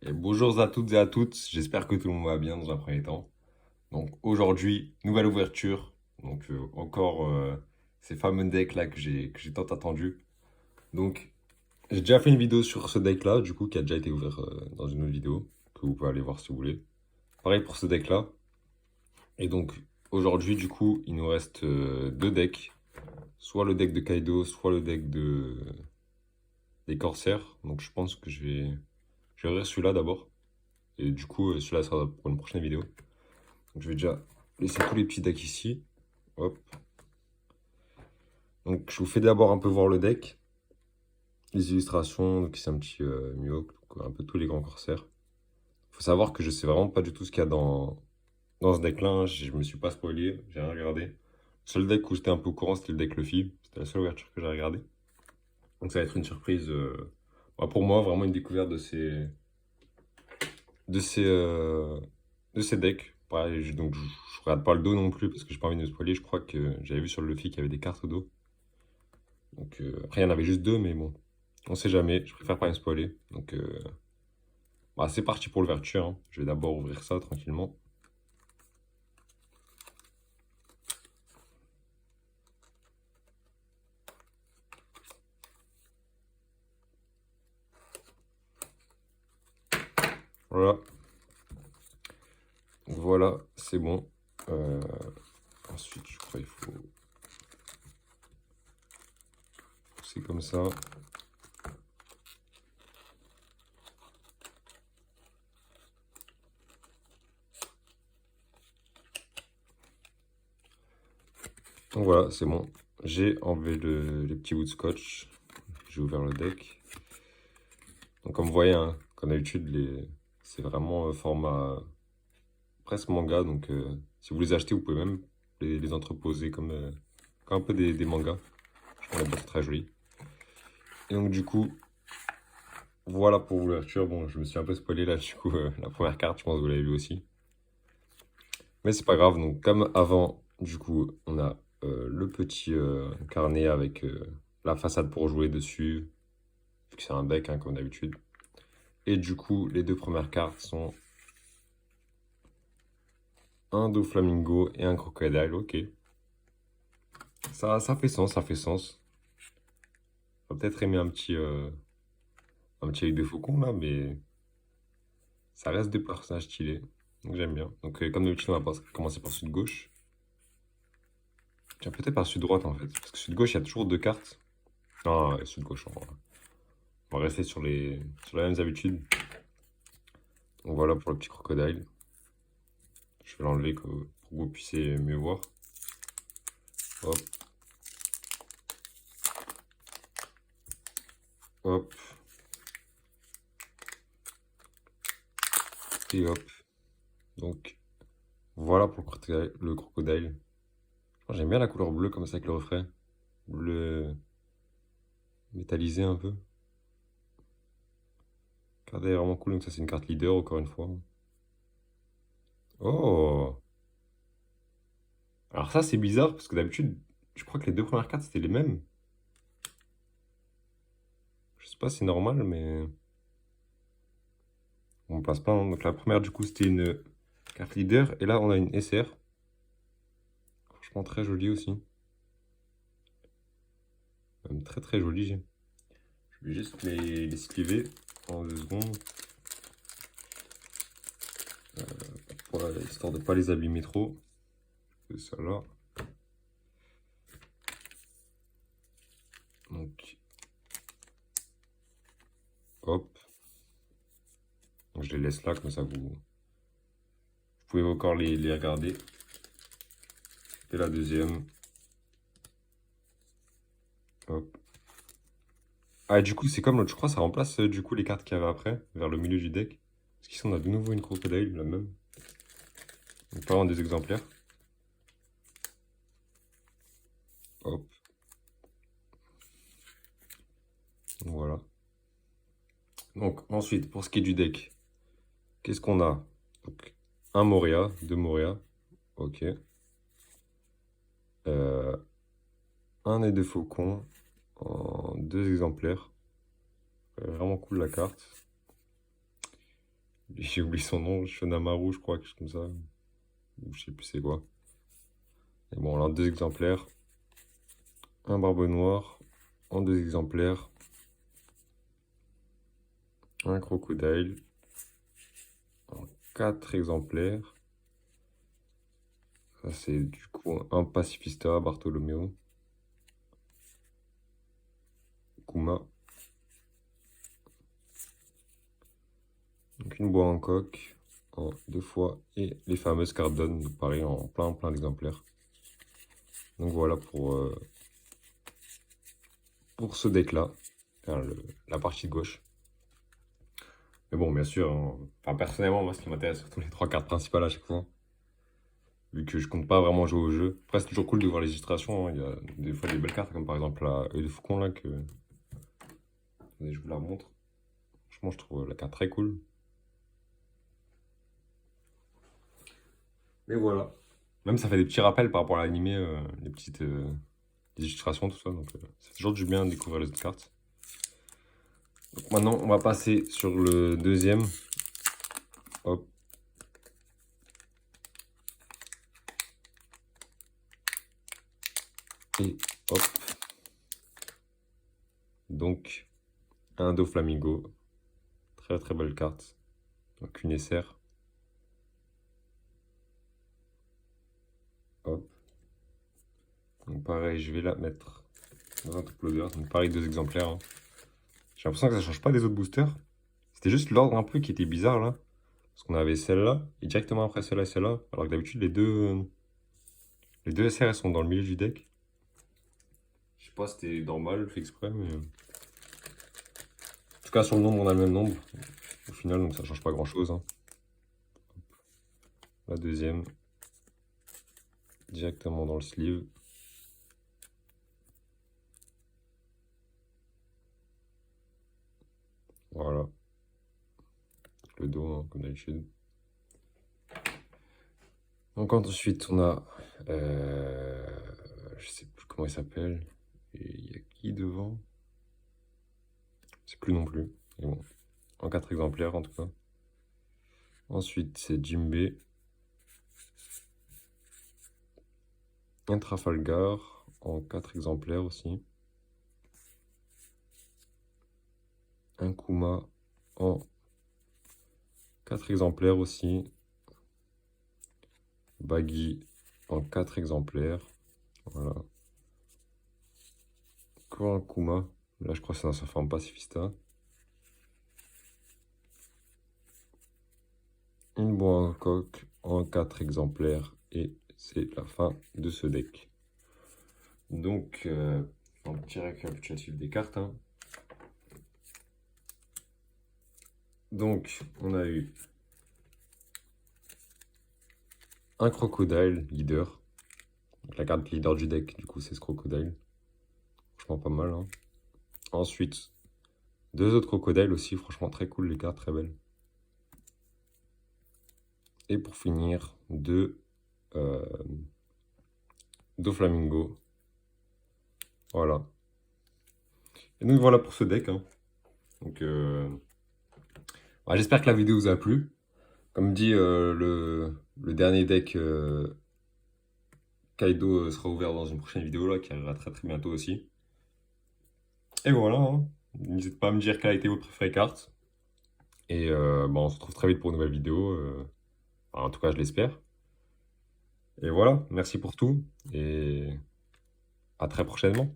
Et bonjour à toutes et à tous, j'espère que tout le monde va bien dans un premier temps. Donc aujourd'hui, nouvelle ouverture, donc encore ces fameux decks là que j'ai tant attendu. Donc j'ai déjà fait une vidéo sur ce deck là, du coup qui a déjà été ouvert dans une autre vidéo, que vous pouvez aller voir si vous voulez. Pareil pour ce deck là. Et donc aujourd'hui du coup il nous reste deux decks, soit le deck de Kaido, soit le deck des Corsaires. Donc je pense que je vais ouvrir celui-là d'abord. Et du coup celui-là sera pour une prochaine vidéo. Donc, je vais déjà laisser tous les petits decks ici. Hop. Donc, je vous fais d'abord un peu voir le deck. Les illustrations, donc c'est un petit Mihawk, donc un peu tous les grands corsaires. Faut savoir que je sais vraiment pas du tout ce qu'il y a dans ce deck-là, hein. Je me suis pas spoilé, j'ai rien regardé. Le seul deck où j'étais un peu au courant, c'était le deck Luffy. C'était la seule ouverture que j'ai regardée. Donc ça va être une surprise, bah, pour moi, vraiment une découverte de ces, euh, de ces decks. Pareil, donc je regarde pas le dos non plus parce que j'ai pas envie de me spoiler. Je crois que j'avais vu sur le Luffy qu'il y avait des cartes au dos. Donc après, il y en avait juste deux, mais bon, on sait jamais. Je préfère pas me spoiler. Donc bah, c'est parti pour l'ouverture, hein. Je vais d'abord ouvrir ça tranquillement. Voilà. Donc, voilà, c'est bon. Euh, ensuite, je crois qu'il faut pousser comme ça. Donc voilà, c'est bon. J'ai enlevé les petits bouts de scotch. J'ai ouvert le deck. Donc comme vous voyez, hein, comme d'habitude, c'est vraiment format presque manga. Donc si vous les achetez, vous pouvez même les entreposer comme un peu des mangas. Je trouve les boîtes très jolies. Et donc du coup, voilà pour l'ouverture. Bon, je me suis un peu spoilé là, du coup, la première carte, je pense que vous l'avez vu aussi. Mais c'est pas grave, donc comme avant, du coup, on a le petit carnet avec la façade pour jouer dessus, vu que c'est un deck, hein, comme d'habitude. Et du coup, les deux premières cartes sont un Doflamingo et un Crocodile, ok. Ça fait sens, ça fait sens. On va peut-être aimer un petit œil de faucon là, mais ça reste des personnages stylés. Donc j'aime bien. Donc comme d'habitude, on va commencer par celui de gauche. Tiens, peut-être par celui de droite en fait. Parce que celui de gauche, il y a toujours deux cartes. Non, celui de gauche, on va rester sur les mêmes habitudes. Donc voilà pour le petit crocodile. Je vais l'enlever pour que vous puissiez mieux voir. Hop, hop, et hop. Donc voilà pour le crocodile. J'aime bien la couleur bleue comme ça avec le reflet. Bleu métallisé un peu. La carte est vraiment cool. Donc ça c'est une carte leader encore une fois. Oh! Alors ça c'est bizarre parce que d'habitude, je crois que les deux premières cartes c'était les mêmes. Je sais pas si c'est normal, mais on passe pas, hein. Donc la première du coup c'était une carte leader et là on a une SR. Franchement très jolie aussi. Même très très jolie. Je vais juste les esquiver en 2 secondes. Voilà, histoire de pas les abîmer trop. C'est ça là. Donc hop. Donc, je les laisse là comme ça vous pouvez encore les regarder. Et la deuxième. Hop. Ah, et du coup, c'est comme l'autre, je crois, ça remplace du coup les cartes qu'il y avait après, vers le milieu du deck. Parce qu'ici, on a de nouveau une crocodile, la même. Donc, pas vraiment des exemplaires. Hop. Donc, voilà. Donc, ensuite, pour ce qui est du deck, qu'est-ce qu'on a? Donc, un Moria, deux Moria. Ok. Euh, un et deux faucons en deux exemplaires. Vraiment cool la carte. J'ai oublié son nom, Shonamaru, je crois, quelque chose comme ça. Ou je sais plus c'est quoi. Et bon, alors 2 exemplaires. Un barbe noir en 2 exemplaires. Un crocodile en 4 exemplaires. Ça, c'est du coup un pacifista, Bartolomeo. Kuma. Donc une boîte en coque en 2 fois. Et les fameuses cartes Dawn, donc pareil en plein d'exemplaires. Donc voilà pour ce deck là. Enfin, la partie de gauche. Mais bon, bien sûr, hein, enfin, personnellement, moi ce qui m'intéresse, c'est surtout les 3 cartes principales à chaque fois. Vu que je compte pas vraiment jouer au jeu. Après, c'est toujours cool de voir les illustrations, hein. Il y a des fois des belles cartes, comme par exemple la œil de faucon là, que. Attendez, je vous la montre. Franchement, je trouve la carte très cool. Mais voilà. Même ça fait des petits rappels par rapport à l'animé, les petites les illustrations, tout ça. Donc, c'est toujours du bien de découvrir les autres cartes. Donc maintenant, on va passer sur le deuxième. Hop. Et hop. Donc, un Doflamingo. Très très belle carte. Donc une SR. Hop. Donc pareil, je vais la mettre dans un top loader. Donc pareil, 2 exemplaires, hein. J'ai l'impression que ça change pas des autres boosters. C'était juste l'ordre un peu qui était bizarre là. Parce qu'on avait celle-là, et directement après celle-là et celle-là. Alors que d'habitude, les deux SR elles sont dans le milieu du deck. Je sais pas si c'était normal, fait exprès, mais. En tout cas, sur le nombre, on a le même nombre. Au final, donc ça change pas grand-chose, hein. La deuxième. Directement dans le sleeve. Voilà. Le dos, hein, comme d'habitude. Donc ensuite, on a... je sais plus comment il s'appelle. Il y a qui devant? Je sais plus non plus. Mais bon, en 4 exemplaires en tout cas. Ensuite, c'est Jimbe. Un Trafalgar en 4 exemplaires aussi. Un Kuma en 4 exemplaires aussi. Baggy en 4 exemplaires. Voilà. Encore un Kuma. Là, je crois que c'est dans sa forme pacifista. Une boîte en coque en 4 exemplaires. Et c'est la fin de ce deck. Donc, un petit récapitulatif des cartes, hein. Donc, on a eu un crocodile leader. Donc, la carte leader du deck, du coup, c'est ce crocodile. Franchement, pas mal, hein. Ensuite, 2 autres crocodiles aussi. Franchement, très cool, les cartes, très belles. Et pour finir, 2 Doflamingo. Voilà. Et donc, voilà pour ce deck, hein. Donc, bah, j'espère que la vidéo vous a plu. Comme dit, le dernier deck Kaido sera ouvert dans une prochaine vidéo là, qui arrivera très très bientôt aussi. Et voilà, hein. N'hésitez pas à me dire quelle a été votre préférée carte. Et bah, on se retrouve très vite pour une nouvelle vidéo. Enfin, en tout cas, je l'espère. Et voilà, merci pour tout. Et à très prochainement.